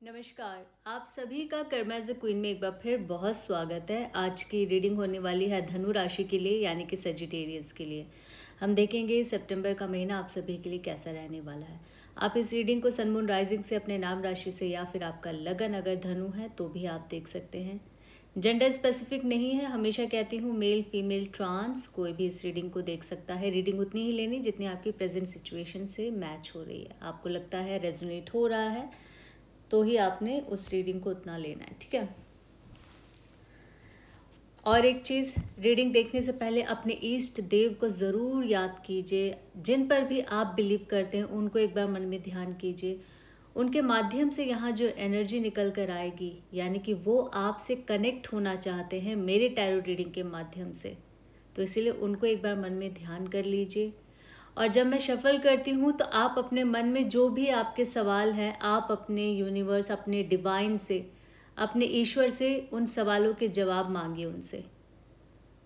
नमस्कार। आप सभी का कर्मा एज अ क्वीन में एक बार फिर बहुत स्वागत है। आज की रीडिंग होने वाली है धनु राशि के लिए यानी कि सेजिटेरियस के लिए। हम देखेंगे सितंबर का महीना आप सभी के लिए कैसा रहने वाला है। आप इस रीडिंग को सन मून राइजिंग से, अपने नाम राशि से या फिर आपका लगन अगर धनु है तो भी आप देख सकते हैं। जेंडर स्पेसिफिक नहीं है। हमेशा कहती हूँ मेल फीमेल ट्रांस कोई भी इस रीडिंग को देख सकता है। रीडिंग उतनी ही लेनी जितनी आपकी प्रेजेंट सिचुएशन से मैच हो रही है। आपको लगता है रेजोनेट हो रहा है तो ही आपने उस रीडिंग को उतना लेना है, ठीक है। और एक चीज़, रीडिंग देखने से पहले अपने इष्ट देव को ज़रूर याद कीजिए। जिन पर भी आप बिलीव करते हैं उनको एक बार मन में ध्यान कीजिए। उनके माध्यम से यहाँ जो एनर्जी निकल कर आएगी यानी कि वो आपसे कनेक्ट होना चाहते हैं मेरे टैरो रीडिंग के माध्यम से, तो इसीलिए उनको एक बार मन में ध्यान कर लीजिए। और जब मैं शफल करती हूँ तो आप अपने मन में जो भी आपके सवाल हैं आप अपने यूनिवर्स, अपने डिवाइन से, अपने ईश्वर से उन सवालों के जवाब मांगिए।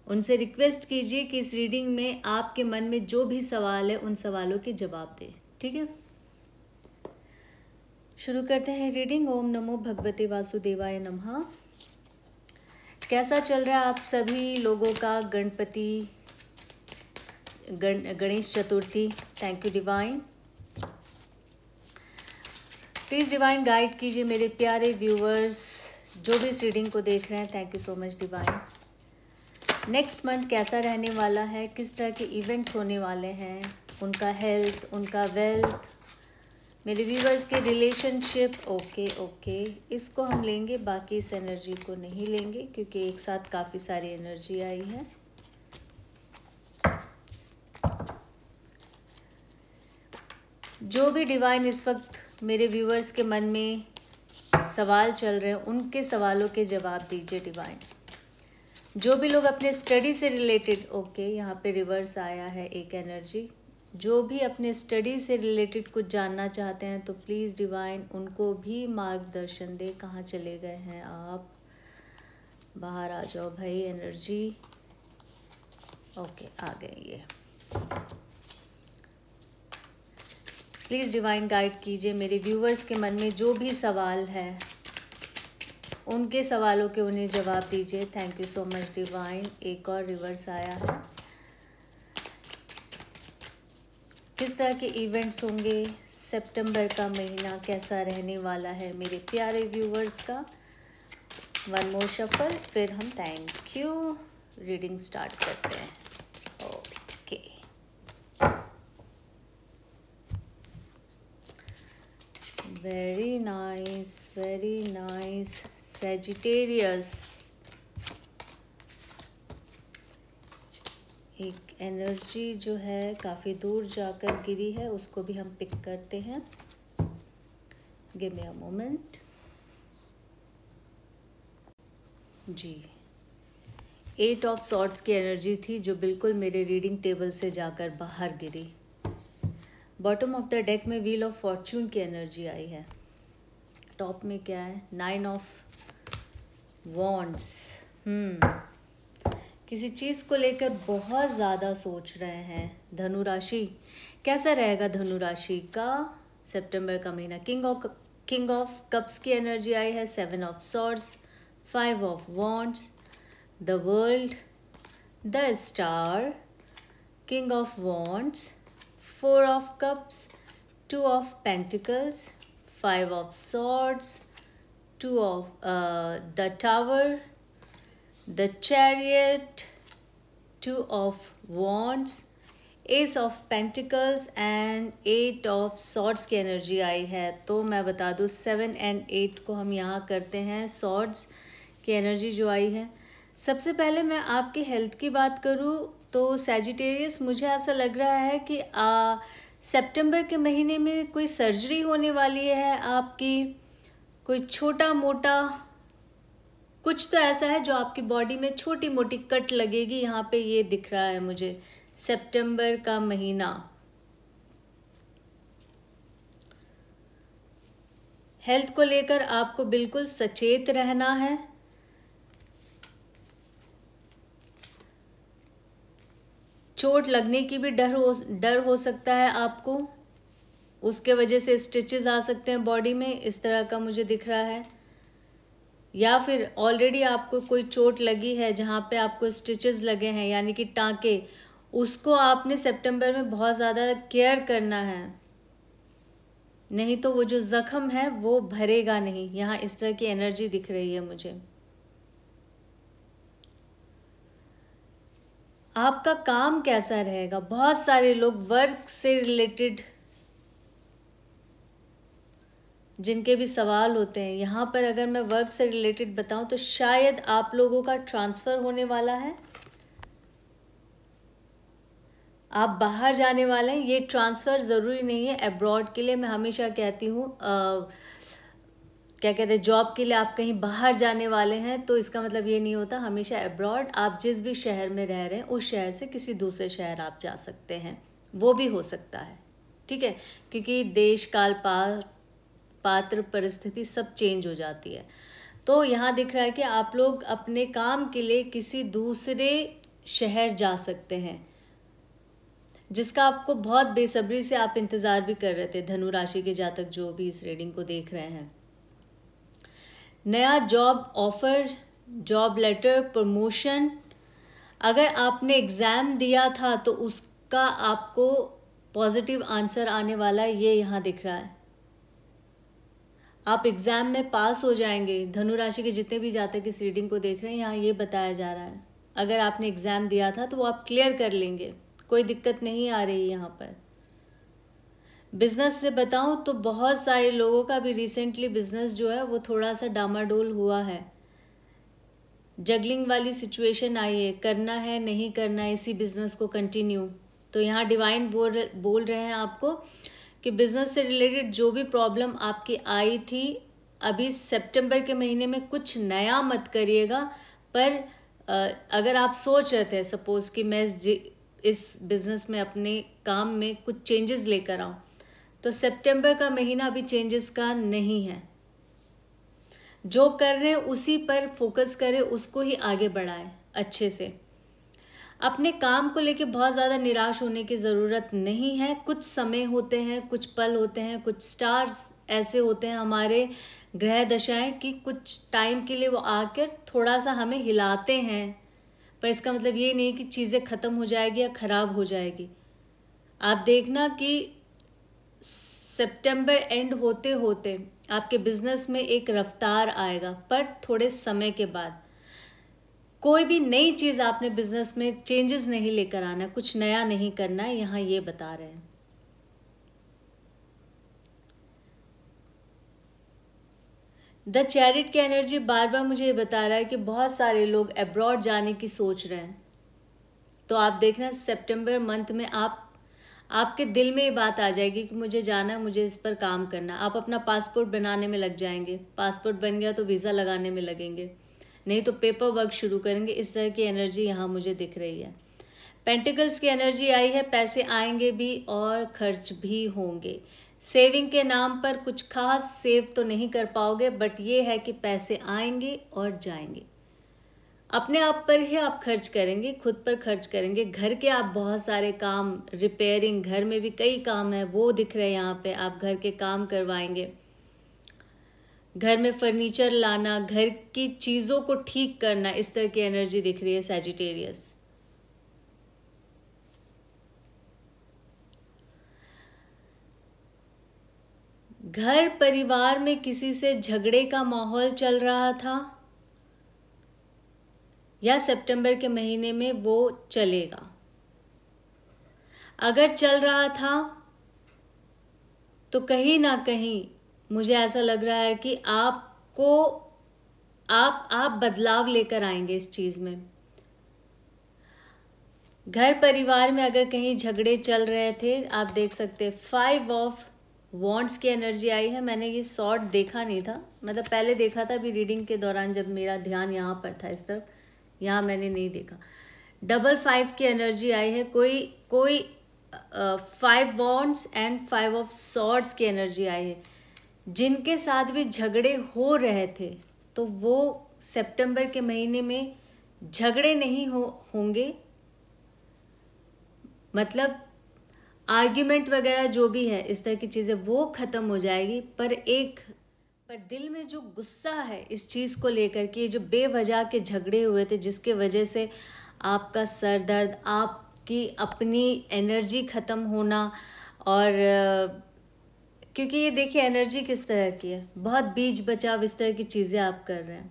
उनसे रिक्वेस्ट कीजिए कि इस रीडिंग में आपके मन में जो भी सवाल है उन सवालों के जवाब दें, ठीक है। शुरू करते हैं रीडिंग। ओम नमो भगवते वासुदेवाय नमः। कैसा चल रहा है आप सभी लोगों का Ganesh Chaturthi? Thank you divine. Please divine guide कीजिए मेरे प्यारे व्यूवर्स जो भी इस रीडिंग को देख रहे हैं। Thank you so much divine. Next month कैसा रहने वाला है, किस तरह के इवेंट्स होने वाले हैं, उनका हेल्थ, उनका वेल्थ, मेरे व्यूवर्स के रिलेशनशिप। ओके, इसको हम लेंगे, बाकी इस एनर्जी को नहीं लेंगे क्योंकि एक साथ काफ़ी सारी एनर्जी आई है। जो भी डिवाइन इस वक्त मेरे व्यूवर्स के मन में सवाल चल रहे हैं उनके सवालों के जवाब दीजिए डिवाइन। जो भी लोग अपने स्टडी से रिलेटेड, यहाँ पे रिवर्स आया है एक एनर्जी, जो भी अपने स्टडी से रिलेटेड कुछ जानना चाहते हैं तो प्लीज़ डिवाइन उनको भी मार्गदर्शन दे। कहाँ चले गए हैं आप? बाहर आ जाओ भाई एनर्जी। आ गए ये। प्लीज़ डिवाइन गाइड कीजिए मेरे व्यूवर्स के मन में जो भी सवाल है उनके सवालों के उन्हें जवाब दीजिए। Thank you so much divine. एक और रिवर्स आया है। किस तरह के इवेंट्स होंगे, सितंबर का महीना कैसा रहने वाला है मेरे प्यारे व्यूवर्स का। वन मोर शफल, फिर हम थैंक यू रीडिंग स्टार्ट करते हैं। Very nice Sagittarius. एक एनर्जी जो है काफ़ी दूर जाकर गिरी है, उसको भी हम पिक करते हैं। Give me a moment. जी, 8 ऑफ सॉर्ड्स की एनर्जी थी जो बिल्कुल मेरे रीडिंग टेबल से जाकर बाहर गिरी। बॉटम ऑफ द डेक में व्हील ऑफ फॉर्च्यून की एनर्जी आई है। टॉप में क्या है? 9 ऑफ वॉन्ड्स। किसी चीज़ को लेकर बहुत ज़्यादा सोच रहे हैं धनु राशि। कैसा रहेगा धनु राशि का सितंबर का महीना? किंग ऑफ कप्स की एनर्जी आई है। 7 of swords, 5 of wands, the world, the star, king of wands, 4 of cups, 2 of pentacles, 5 of swords, 2 of the tower, the chariot, 2 of wands, S of pentacles and 8 of swords की energy आई है। तो मैं बता दूँ 7 और 8 को हम यहाँ करते हैं सॉर्ड्स की एनर्जी जो आई है। सबसे पहले मैं आपकी हेल्थ की बात करूँ तो सैजिटेरियस, मुझे ऐसा लग रहा है कि सितंबर के महीने में कोई सर्जरी होने वाली है आपकी। कोई छोटा मोटा कुछ तो ऐसा है जो आपकी बॉडी में छोटी मोटी कट लगेगी, यहाँ पे ये दिख रहा है मुझे। सितंबर का महीना हेल्थ को लेकर आपको बिल्कुल सचेत रहना है। चोट लगने की भी डर हो सकता है आपको। उसके वजह से स्टिचेस आ सकते हैं बॉडी में, इस तरह का मुझे दिख रहा है। या फिर ऑलरेडी आपको कोई चोट लगी है जहाँ पे आपको स्टिचेस लगे हैं, यानी कि टाँके, उसको आपने सितंबर में बहुत ज़्यादा केयर करना है, नहीं तो वो जो जख्म है वो भरेगा नहीं। यहाँ इस तरह की एनर्जी दिख रही है मुझे। आपका काम कैसा रहेगा? बहुत सारे लोग वर्क से रिलेटेड जिनके भी सवाल होते हैं, यहाँ पर अगर मैं वर्क से रिलेटेड बताऊं तो शायद आप लोगों का ट्रांसफ़र होने वाला है, आप बाहर जाने वाले हैं। ये ट्रांसफ़र ज़रूरी नहीं है अब्रॉड के लिए, मैं हमेशा कहती हूँ क्या कहते हैं, जॉब के लिए आप कहीं बाहर जाने वाले हैं तो इसका मतलब ये नहीं होता हमेशा अब्रॉड। आप जिस भी शहर में रह रहे हैं उस शहर से किसी दूसरे शहर आप जा सकते हैं, वो भी हो सकता है, ठीक है, क्योंकि देश काल पात्र परिस्थिति सब चेंज हो जाती है। तो यहाँ दिख रहा है कि आप लोग अपने काम के लिए किसी दूसरे शहर जा सकते हैं, जिसका आपको बहुत बेसब्री से आप इंतज़ार भी कर रहे थे, धनु राशि के जातक जो भी इस रीडिंग को देख रहे हैं। नया job offer, job letter, promotion, अगर आपने एग्ज़ाम दिया था तो उसका आपको पॉजिटिव आंसर आने वाला है, ये यहाँ दिख रहा है। आप एग्ज़ाम में पास हो जाएंगे। धनु राशि के जितने भी जातक इस रीडिंग को देख रहे हैं, यहाँ ये बताया जा रहा है अगर आपने एग्ज़ाम दिया था तो वो आप क्लियर कर लेंगे, कोई दिक्कत नहीं आ रही यहाँ पर। बिज़नेस से बताऊं तो बहुत सारे लोगों का भी रिसेंटली बिज़नेस जो है वो थोड़ा सा डामाडोल हुआ है, जगलिंग वाली सिचुएशन आई है, करना है नहीं करना है इसी बिज़नेस को कंटिन्यू। तो यहाँ डिवाइन बोल रहे हैं आपको कि बिज़नेस से रिलेटेड जो भी प्रॉब्लम आपकी आई थी, अभी सितंबर के महीने में कुछ नया मत करिएगा। पर अगर आप सोच रहे थे सपोज़ कि मैं इस बिज़नेस में अपने काम में कुछ चेंजेस लेकर आऊँ, तो सितंबर का महीना अभी चेंजेस का नहीं है। जो कर रहे हैं उसी पर फोकस करें, उसको ही आगे बढ़ाएं अच्छे से। अपने काम को लेके बहुत ज़्यादा निराश होने की ज़रूरत नहीं है। कुछ समय होते हैं, कुछ पल होते हैं, कुछ स्टार्स ऐसे होते हैं हमारे ग्रह दशाएं कि कुछ टाइम के लिए वो आकर थोड़ा सा हमें हिलाते हैं, पर इसका मतलब ये नहीं कि चीज़ें ख़त्म हो जाएगी या ख़राब हो जाएगी। आप देखना कि सितंबर एंड होते होते आपके बिजनेस में एक रफ्तार आएगा, पर थोड़े समय के बाद। कोई भी नई चीज़ आपने बिजनेस में चेंजेस नहीं लेकर आना, कुछ नया नहीं करना है, यहाँ ये बता रहे हैं। द चैरिट की एनर्जी बार बार मुझे ये बता रहा है कि बहुत सारे लोग अब्रॉड जाने की सोच रहे हैं। तो आप देखना सितंबर मंथ में आपके दिल में ये बात आ जाएगी कि मुझे जाना, मुझे इस पर काम करना। आप अपना पासपोर्ट बनाने में लग जाएंगे, पासपोर्ट बन गया तो वीज़ा लगाने में लगेंगे, नहीं तो पेपर वर्क शुरू करेंगे। इस तरह की एनर्जी यहाँ मुझे दिख रही है। पेंटिकल्स की एनर्जी आई है, पैसे आएंगे भी और खर्च भी होंगे। सेविंग के नाम पर कुछ खास सेव तो नहीं कर पाओगे, बट ये है कि पैसे आएंगे और जाएंगे। अपने आप पर ही आप खर्च करेंगे, खुद पर खर्च करेंगे। घर के आप बहुत सारे काम, रिपेयरिंग, घर में भी कई काम है वो दिख रहे हैं यहाँ पे, आप घर के काम करवाएंगे। घर में फर्नीचर लाना, घर की चीज़ों को ठीक करना, इस तरह की एनर्जी दिख रही है सैजिटेरियस। घर परिवार में किसी से झगड़े का माहौल चल रहा था या सितंबर के महीने में वो चलेगा। अगर चल रहा था तो कहीं ना कहीं मुझे ऐसा लग रहा है कि आप बदलाव लेकर आएंगे इस चीज़ में। घर परिवार में अगर कहीं झगड़े चल रहे थे, आप देख सकते हैं 5 ऑफ वॉन्ड्स की एनर्जी आई है। मैंने ये शॉर्ट देखा नहीं था, मतलब पहले देखा था अभी रीडिंग के दौरान जब मेरा ध्यान यहाँ पर था इस तरफ, यहाँ मैंने नहीं देखा। 5 की एनर्जी आई है। कोई 5 वॉन्ड्स एंड 5 ऑफ सॉर्ड्स की एनर्जी आई है। जिनके साथ भी झगड़े हो रहे थे तो वो सितंबर के महीने में झगड़े नहीं होंगे। मतलब आर्ग्यूमेंट वगैरह जो भी है, इस तरह की चीज़ें वो ख़त्म हो जाएगी। पर दिल में जो गुस्सा है इस चीज़ को लेकर के, जो बेवजह के झगड़े हुए थे जिसके वजह से आपका सर दर्द, आपकी अपनी एनर्जी ख़त्म होना, और क्योंकि ये देखिए एनर्जी किस तरह की है, बहुत बीच बचाव इस तरह की चीज़ें आप कर रहे हैं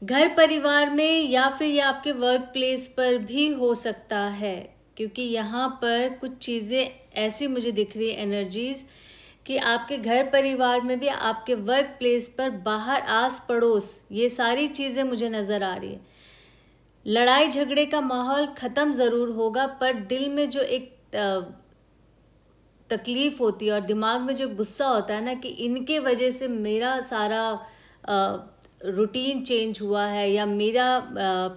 घर परिवार में, या फिर ये आपके वर्क प्लेस पर भी हो सकता है। क्योंकि यहाँ पर कुछ चीज़ें ऐसी मुझे दिख रही है एनर्जीज कि आपके घर परिवार में भी, आपके वर्क प्लेस पर, बाहर आस पड़ोस, ये सारी चीज़ें मुझे नज़र आ रही है। लड़ाई झगड़े का माहौल ख़त्म ज़रूर होगा, पर दिल में जो एक तकलीफ़ होती है और दिमाग में जो गुस्सा होता है ना कि इनके वजह से मेरा सारा रूटीन चेंज हुआ है, या मेरा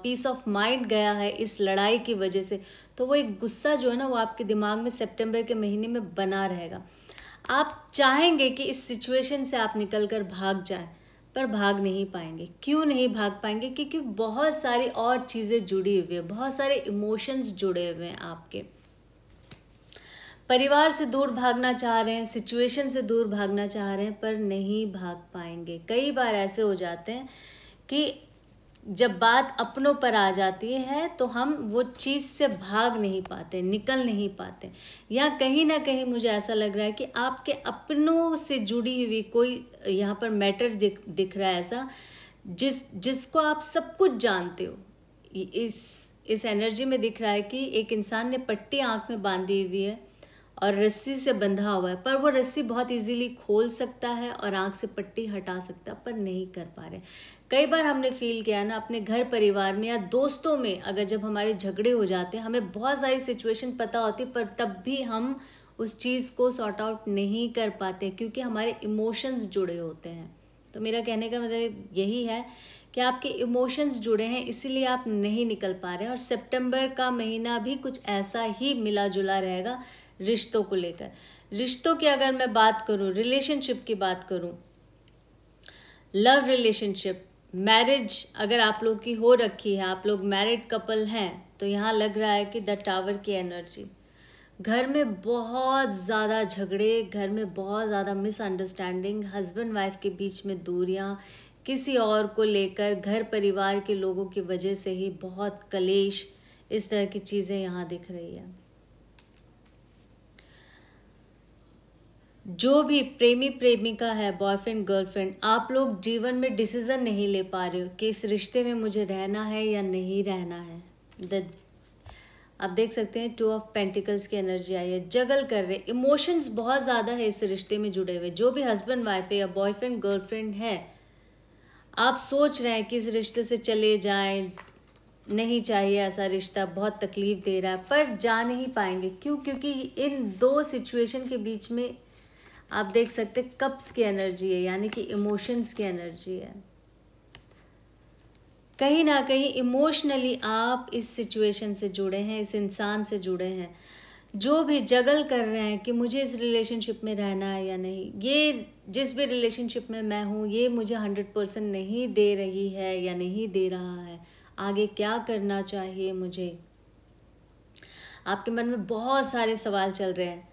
पीस ऑफ माइंड गया है इस लड़ाई की वजह से, तो वो एक गुस्सा जो है ना वो आपके दिमाग में सितंबर के महीने में बना रहेगा। आप चाहेंगे कि इस सिचुएशन से आप निकल कर भाग जाएं, पर भाग नहीं पाएंगे। क्यों नहीं भाग पाएंगे? क्योंकि बहुत सारी और चीज़ें जुड़ी हुई है, बहुत सारे इमोशंस जुड़े हुए हैं आपके। परिवार से दूर भागना चाह रहे हैं, सिचुएशन से दूर भागना चाह रहे हैं, पर नहीं भाग पाएंगे। कई बार ऐसे हो जाते हैं कि जब बात अपनों पर आ जाती है तो हम वो चीज़ से भाग नहीं पाते, निकल नहीं पाते। या कहीं ना कहीं मुझे ऐसा लग रहा है कि आपके अपनों से जुड़ी हुई कोई यहाँ पर मैटर दिख रहा है ऐसा, जिसको आप सब कुछ जानते हो। इस एनर्जी में दिख रहा है कि एक इंसान ने पट्टी आँख में बांधी हुई है और रस्सी से बंधा हुआ है, पर वो रस्सी बहुत इजीली खोल सकता है और आँख से पट्टी हटा सकता है, पर नहीं कर पा रहे। कई बार हमने फील किया ना अपने घर परिवार में या दोस्तों में, अगर जब हमारे झगड़े हो जाते हैं, हमें बहुत सारी सिचुएशन पता होती, पर तब भी हम उस चीज़ को सॉर्ट आउट नहीं कर पाते क्योंकि हमारे इमोशंस जुड़े होते हैं। तो मेरा कहने का मतलब यही है कि आपके इमोशंस जुड़े हैं, इसीलिए आप नहीं निकल पा रहे हैं। और सितंबर का महीना भी कुछ ऐसा ही मिला जुला रहेगा रिश्तों को लेकर। रिश्तों की अगर मैं बात करूं, रिलेशनशिप की बात करूं, लव रिलेशनशिप, मैरिज अगर आप लोग की हो रखी है, आप लोग मैरिड कपल हैं, तो यहाँ लग रहा है कि द टावर की एनर्जी, घर में बहुत ज़्यादा झगड़े, घर में बहुत ज़्यादा मिसअंडरस्टैंडिंग, हस्बैंड वाइफ के बीच में दूरियां, किसी और को लेकर, घर परिवार के लोगों की वजह से ही बहुत कलेश, इस तरह की चीज़ें यहाँ दिख रही है। जो भी प्रेमी प्रेमिका है, बॉयफ्रेंड गर्लफ्रेंड, आप लोग जीवन में डिसीजन नहीं ले पा रहे हो कि इस रिश्ते में मुझे रहना है या नहीं रहना है। आप देख सकते हैं 2 ऑफ पेंटिकल्स की एनर्जी आई है, जगल कर रहे, इमोशंस बहुत ज़्यादा है इस रिश्ते में जुड़े हुए। जो भी हस्बैंड वाइफ है या बॉयफ्रेंड गर्लफ्रेंड है, आप सोच रहे हैं कि इस रिश्ते से चले जाएं, नहीं चाहिए ऐसा रिश्ता, बहुत तकलीफ दे रहा है, पर जा नहीं पाएंगे। क्यों? क्योंकि इन 2 सिचुएशन के बीच में आप देख सकते हैं कप्स की एनर्जी है, यानी कि इमोशंस की एनर्जी है। कहीं ना कहीं इमोशनली आप इस सिचुएशन से जुड़े हैं, इस इंसान से जुड़े हैं। जो भी जगल कर रहे हैं कि मुझे इस रिलेशनशिप में रहना है या नहीं, ये जिस भी रिलेशनशिप में मैं हूँ ये मुझे 100% नहीं दे रही है या नहीं दे रहा है, आगे क्या करना चाहिए मुझे। आपके मन में बहुत सारे सवाल चल रहे हैं।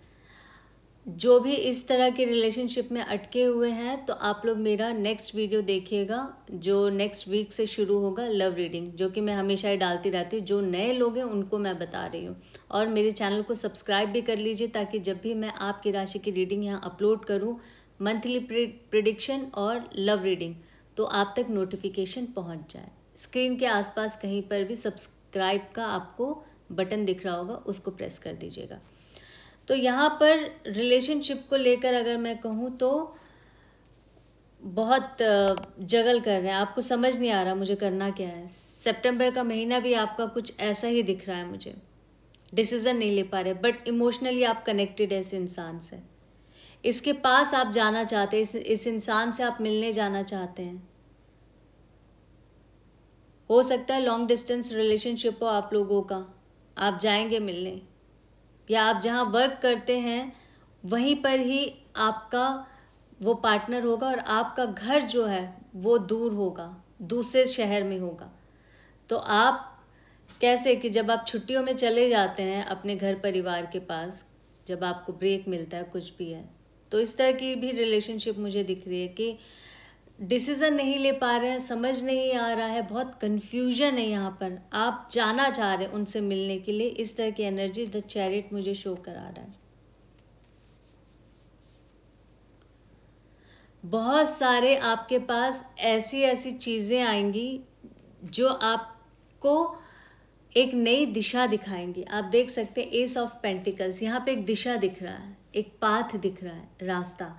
जो भी इस तरह के रिलेशनशिप में अटके हुए हैं, तो आप लोग मेरा नेक्स्ट वीडियो देखिएगा जो नेक्स्ट वीक से शुरू होगा, लव रीडिंग, जो कि मैं हमेशा ही डालती रहती हूँ। जो नए लोग हैं उनको मैं बता रही हूँ, और मेरे चैनल को सब्सक्राइब भी कर लीजिए ताकि जब भी मैं आपकी राशि की रीडिंग यहाँ अपलोड करूँ, मंथली प्रिडिक्शन और लव रीडिंग, तो आप तक नोटिफिकेशन पहुँच जाए। स्क्रीन के आसपास कहीं पर भी सब्सक्राइब का आपको बटन दिख रहा होगा, उसको प्रेस कर दीजिएगा। तो यहाँ पर रिलेशनशिप को लेकर अगर मैं कहूँ तो बहुत जगल कर रहे हैं, आपको समझ नहीं आ रहा मुझे करना क्या है। सितंबर का महीना भी आपका कुछ ऐसा ही दिख रहा है मुझे, डिसीजन नहीं ले पा रहे, बट इमोशनली आप कनेक्टेड है इस इंसान से, इसके पास आप जाना चाहते हैं, इस इंसान से आप मिलने जाना चाहते हैं। हो सकता है लॉन्ग डिस्टेंस रिलेशनशिप हो आप लोगों का, आप जाएंगे मिलने, या आप जहाँ वर्क करते हैं वहीं पर ही आपका वो पार्टनर होगा और आपका घर जो है वो दूर होगा, दूसरे शहर में होगा। तो आप कैसे कि जब आप छुट्टियों में चले जाते हैं अपने घर परिवार के पास, जब आपको ब्रेक मिलता है, कुछ भी है, तो इस तरह की भी रिलेशनशिप मुझे दिख रही है कि डिसीज़न नहीं ले पा रहे हैं, समझ नहीं आ रहा है, बहुत कन्फ्यूजन है यहाँ पर, आप जाना चाह रहे हैं उनसे मिलने के लिए, इस तरह की एनर्जी द चैरिट मुझे शो करा रहा है। बहुत सारे आपके पास ऐसी ऐसी चीज़ें आएंगी जो आपको एक नई दिशा दिखाएंगी। आप देख सकते हैं एस ऑफ पेंटिकल्स, यहाँ पे एक दिशा दिख रहा है, एक पाथ दिख रहा है, रास्ता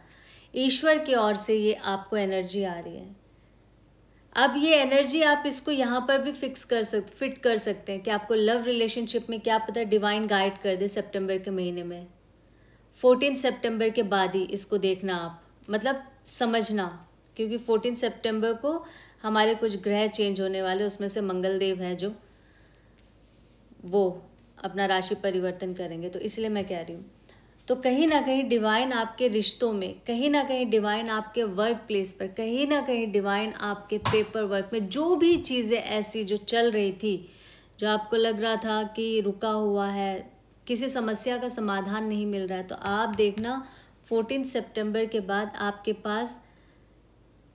ईश्वर की ओर से ये आपको एनर्जी आ रही है। अब ये एनर्जी आप इसको यहाँ पर भी फिट कर सकते हैं कि आपको लव रिलेशनशिप में क्या पता डिवाइन गाइड कर दे सितंबर के महीने में। 14 सितंबर के बाद ही इसको देखना आप, मतलब समझना, क्योंकि 14 सितंबर को हमारे कुछ ग्रह चेंज होने वाले, उसमें से मंगल देव है जो वो अपना राशि परिवर्तन करेंगे, तो इसलिए मैं कह रही हूँ। तो कहीं ना कहीं डिवाइन आपके रिश्तों में, कहीं ना कहीं डिवाइन आपके वर्क प्लेस पर, कहीं ना कहीं डिवाइन आपके पेपर वर्क में, जो भी चीज़ें ऐसी जो चल रही थी, जो आपको लग रहा था कि रुका हुआ है, किसी समस्या का समाधान नहीं मिल रहा है, तो आप देखना 14 सितंबर के बाद आपके पास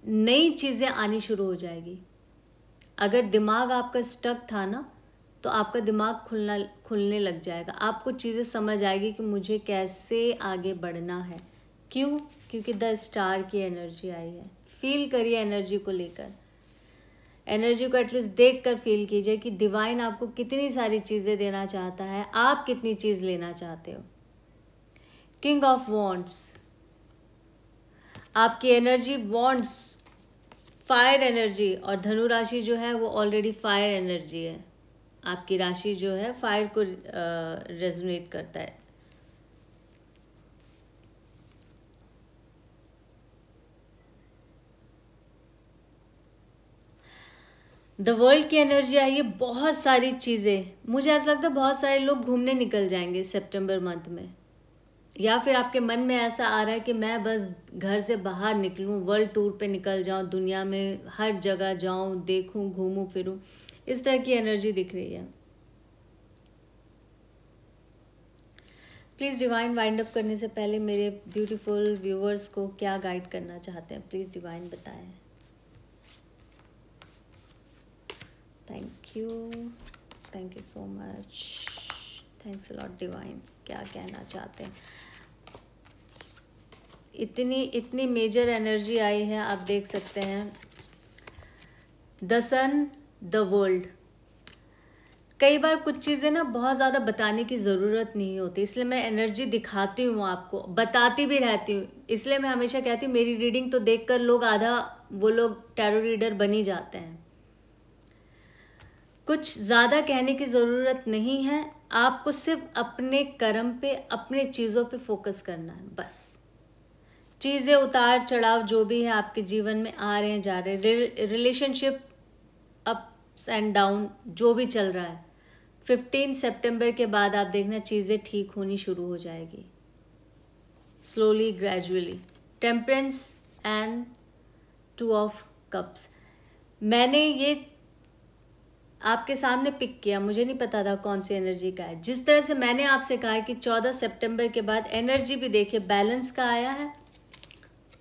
नई चीज़ें आनी शुरू हो जाएगी। अगर दिमाग आपका स्टक था ना, तो आपका दिमाग खुलने लग जाएगा, आपको चीज़ें समझ आएगी कि मुझे कैसे आगे बढ़ना है। क्यों? क्योंकि द स्टार की एनर्जी आई है। फील करिए एनर्जी को लेकर, एनर्जी को एटलीस्ट देख कर फील कीजिए कि डिवाइन आपको कितनी सारी चीज़ें देना चाहता है, आप कितनी चीज़ लेना चाहते हो। किंग ऑफ वॉन्ड्स, आपकी एनर्जी वॉन्ड्स, फायर एनर्जी, और धनु राशि जो है वो ऑलरेडी फायर एनर्जी है। आपकी राशि जो है फायर को रेजोनेट करता है। द वर्ल्ड की एनर्जी आई है, बहुत सारी चीज़ें, मुझे ऐसा लगता है बहुत सारे लोग घूमने निकल जाएंगे सितंबर मंथ में, या फिर आपके मन में ऐसा आ रहा है कि मैं बस घर से बाहर निकलूं, वर्ल्ड टूर पे निकल जाऊं, दुनिया में हर जगह जाऊं, देखूं, घूमूं फिरूं, इस तरह की एनर्जी दिख रही है। प्लीज़ डिवाइन वाइंड अप करने से पहले मेरे ब्यूटीफुल व्यूअर्स को क्या गाइड करना चाहते हैं, प्लीज़ डिवाइन बताएं। Thank you so much, thanks a lot divine. क्या कहना चाहते हैं? इतनी मेजर एनर्जी आई है, आप देख सकते हैं। द सन, द वर्ल्ड, कई बार कुछ चीज़ें ना बहुत ज़्यादा बताने की ज़रूरत नहीं होती, इसलिए मैं एनर्जी दिखाती हूँ आपको, बताती भी रहती हूँ। इसलिए मैं हमेशा कहती हूँ मेरी रीडिंग तो देखकर लोग आधा वो लोग टैरो रीडर बन ही जाते हैं। कुछ ज़्यादा कहने की ज़रूरत नहीं है, आपको सिर्फ अपने कर्म पे, अपने चीज़ों पे फोकस करना है बस। चीज़ें उतार चढ़ाव जो भी है आपके जीवन में आ रहे हैं जा रहे हैं, रिलेशनशिप अप्स एंड डाउन जो भी चल रहा है, 15 सितंबर के बाद आप देखना चीज़ें ठीक होनी शुरू हो जाएगी, slowly gradually. Temperance and 2 of cups, मैंने ये आपके सामने पिक किया, मुझे नहीं पता था कौन सी एनर्जी का है। जिस तरह से मैंने आपसे कहा कि 14 सितंबर के बाद एनर्जी भी देखिए बैलेंस का आया है,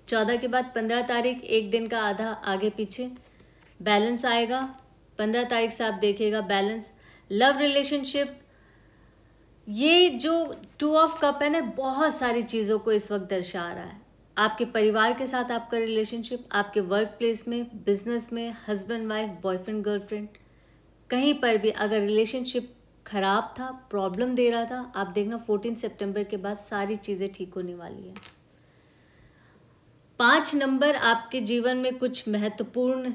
14 के बाद 15 तारीख, एक दिन का आधा आगे पीछे बैलेंस आएगा, 15 तारीख से आप देखिएगा बैलेंस। लव रिलेशनशिप, ये जो 2 ऑफ कप है ना, बहुत सारी चीज़ों को इस वक्त दर्शा रहा है। आपके परिवार के साथ आपका रिलेशनशिप, आपके वर्क प्लेस में, बिजनेस में, हस्बैंड वाइफ, बॉयफ्रेंड गर्लफ्रेंड, कहीं पर भी अगर रिलेशनशिप खराब था, प्रॉब्लम दे रहा था, आप देखना 14 सितंबर के बाद सारी चीज़ें ठीक होने वाली है। 5 नंबर आपके जीवन में कुछ महत्वपूर्ण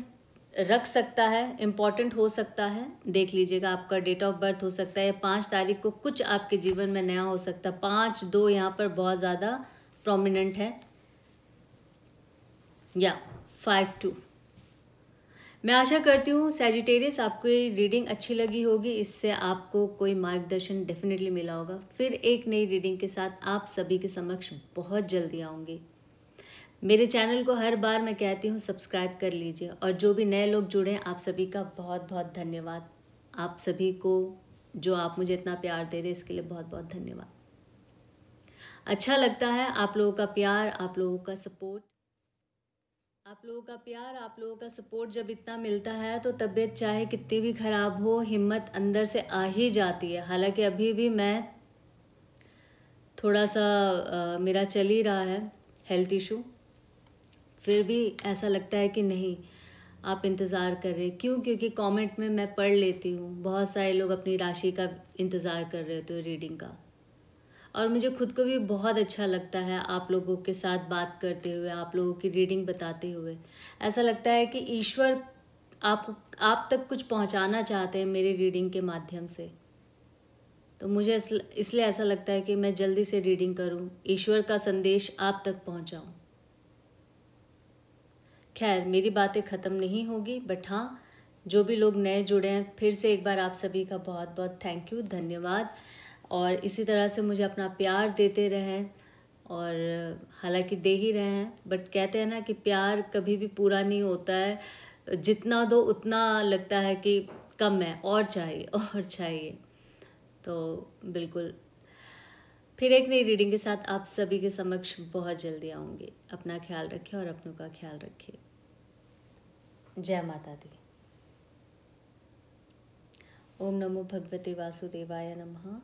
रख सकता है, इम्पॉर्टेंट हो सकता है, देख लीजिएगा। आपका डेट ऑफ बर्थ हो सकता है 5 तारीख को कुछ आपके जीवन में नया हो सकता है। 5-2 यहाँ पर बहुत ज़्यादा प्रोमिनेंट है, या 5-2। मैं आशा करती हूँ सैजिटेरियस आपको ये रीडिंग अच्छी लगी होगी, इससे आपको कोई मार्गदर्शन डेफिनेटली मिला होगा। फिर एक नई रीडिंग के साथ आप सभी के समक्ष बहुत जल्दी आऊँगी। मेरे चैनल को हर बार मैं कहती हूँ सब्सक्राइब कर लीजिए, और जो भी नए लोग जुड़े हैं आप सभी का बहुत बहुत धन्यवाद। आप सभी को, जो आप मुझे इतना प्यार दे रहे हैं, इसके लिए बहुत बहुत धन्यवाद। अच्छा लगता है आप लोगों का प्यार, आप लोगों का सपोर्ट, आप लोगों का सपोर्ट जब इतना मिलता है तो तबीयत चाहे कितनी भी ख़राब हो, हिम्मत अंदर से आ ही जाती है। हालांकि अभी भी मैं थोड़ा सा मेरा चल ही रहा है हेल्थ इशू, फिर भी ऐसा लगता है कि नहीं, आप इंतज़ार कर रहे। क्यों? क्योंकि कमेंट में मैं पढ़ लेती हूँ, बहुत सारे लोग अपनी राशि का इंतज़ार कर रहे होते हैं, रीडिंग का। और मुझे खुद को भी बहुत अच्छा लगता है आप लोगों के साथ बात करते हुए, आप लोगों की रीडिंग बताते हुए। ऐसा लगता है कि ईश्वर आप तक कुछ पहुंचाना चाहते हैं मेरी रीडिंग के माध्यम से। तो मुझे इसलिए ऐसा लगता है कि मैं जल्दी से रीडिंग करूं, ईश्वर का संदेश आप तक पहुंचाऊं। खैर, मेरी बातें ख़त्म नहीं होगी, बट हाँ, जो भी लोग नए जुड़े हैं, फिर से एक बार आप सभी का बहुत बहुत थैंक यू, धन्यवाद। और इसी तरह से मुझे अपना प्यार देते रहें, और हालांकि दे ही रहे हैं, बट कहते हैं ना कि प्यार कभी भी पूरा नहीं होता है, जितना दो उतना लगता है कि कम है, और चाहिए और चाहिए। तो बिल्कुल, फिर एक नई रीडिंग के साथ आप सभी के समक्ष बहुत जल्दी आऊँगी। अपना ख्याल रखें और अपनों का ख्याल रखिए। जय माता दी। ओम नमो भगवते वासुदेवाय नमः।